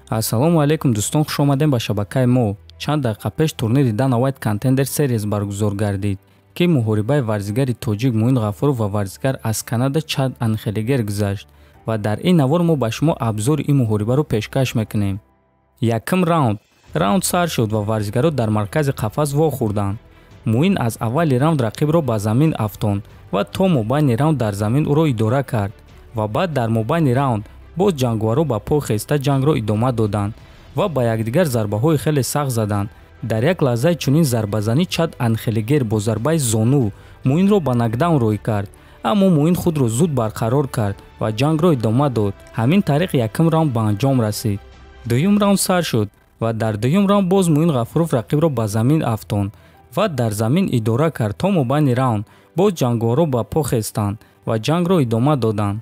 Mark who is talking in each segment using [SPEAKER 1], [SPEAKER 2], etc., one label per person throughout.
[SPEAKER 1] Ассалому алайкум дӯстон, хуш омадем ба шабакаи мо. Чанд дақиқа пеш турнири Dana White Contender Series баргузор гардид, ки муҳорибаи варзигари тоҷик Муин Ғафуров ва варзигар аз Канада Чад Анхелигер гузашт ва дар ин навор мо ба шумо абзори ин муҳорибаро пешкаш мекунем. Якм раунд сар шуд ва варзигаро дар маркази қафас вохӯрданд. Муин аз аввали раунд рақибро ба замин афтонд ва то мобайни раунд дар замин ӯро идора кард ва баъд дар мобайни раунд боз ҷангваро ба по хеста ҷангро идома доданд ва ба якдигар зарбаҳои хеле сахт заданд. Дар як лаҳзаи чунин зарбазанӣ Чад Анхелигер бо зарбаи зону Муинро ба нокдаун рой кард, аммо Муин худро зуд барқарор кард ва ҷангро идома дод. Ҳамин тариқ якм раунд ба анҷом расид. Дуюм раунд сар шуд ва дар дуюм раунд боз Муин Ғафуров рақибро ба замин афтонд ва дар замин идора кард то мобайни раунд боз ҷангваро ба по хестанд ва ҷангро идома доданд.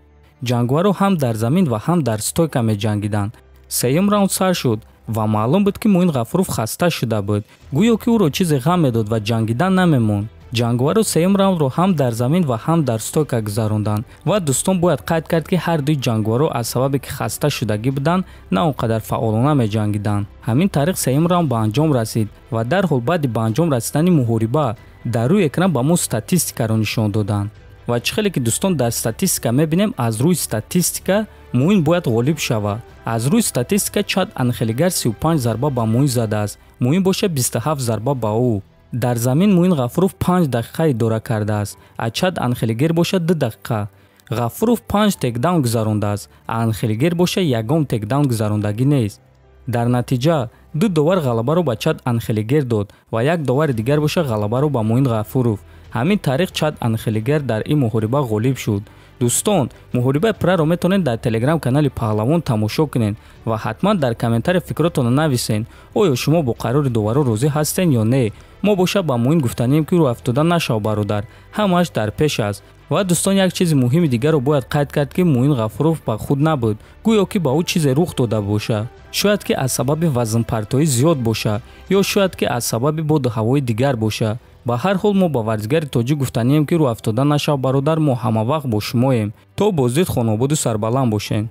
[SPEAKER 1] Ҷангваро ҳам дар замин ва ҳам дар стойка меҷангиданд. Сеюм раунд сар шуд ва маълум буд ки Муин Ғафуров хаста шуда буд, гӯё ки ӯро чизе ғам медод ва ҷангидан намемонд. Ҷангваро сеюм раундро ҳам дар замин ва ҳам дар стойка гузаронданд ва дӯстон бояд қайд кард ки ҳар дуи ҷангваро аз сабабе ки хаста шудагӣ буданд на он қадар фаъолона меҷангиданд. Ҳамин тариқ сеюм раунд ба анҷом расид ва дарҳол баъди ба анҷом расидани муҳориба дар рӯи экран ба мо статистикаро нишон доданд. ва чӣ хеле ки дӯстон дар статистика мебинем, аз рӯи статистика Муин бояд ғолиб шавад. аз рӯи статистика Чад Анхелигер 35 зарба ба Муин задааст, Муин боша 27 зарба ба ӯ. дар замин Муин Ғафуров 5 дақиқа идора кардааст, а Чад Анхелигер боша 2 дақиқа. Ғафуров 5 текдаун гузарондааст, а Анхелигер боша ягон текдаун гузарондагӣ нест. дар натиҷа 2 довар ғалабаро ба Чад Анхелигер дод ва як довари дигар боша ғалабаро ба Муин Ғафуров. ҳамин тариқ Чад Анхелигер дар ин муҳориба ғолиб шуд. дӯстон, муҳорибаи пурраро метавонед дар телеграм канали Паҳлавон тамошо кунед ва ҳатман дар комментария фикротонро нависен. оё шумо бо қарори доваро розӣ ҳастен ё не? мо боша ба Муин гуфтанем ки рӯ афтода нашав бародар, ҳамааш дар пеш аст. ва дӯстон, як чизи муҳими дигарро бояд қайд кард ки Муин Ғафуров ба худ набуд, гӯё ки ба ӯ чизе рух дода боша. шояд ки аз сабаби вазнпартоӣ зиёд боша ё шояд ки аз сабаби боду ҳавои дигар боша. ба ҳар ҳол мо ба варзигари тоҷик гуфтанем ки рӯ афтода нашав бародар, мо ҳамавақт бо шумоем. то боздид хонободу сарбаланд бошен.